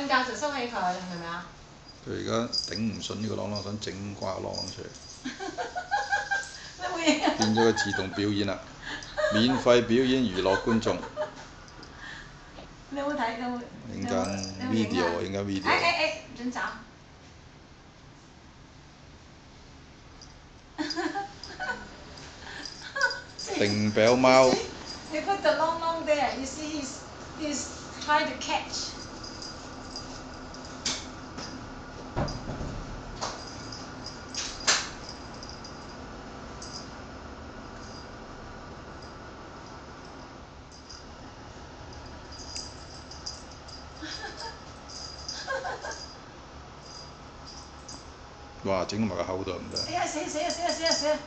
瞓覺就收起佢，係咪啊？佢而家頂唔順呢個啷啷，想整瓜啷啷出嚟。咩會影啊？變咗個自動表演啦，免費表演娛樂觀眾。你有冇睇？有冇？影緊 video 啊，影緊 video。唔准走！定表貓。You put the long long there. You see, he's trying to catch. 哇！整到埋個口度唔得。哎呀！死啊！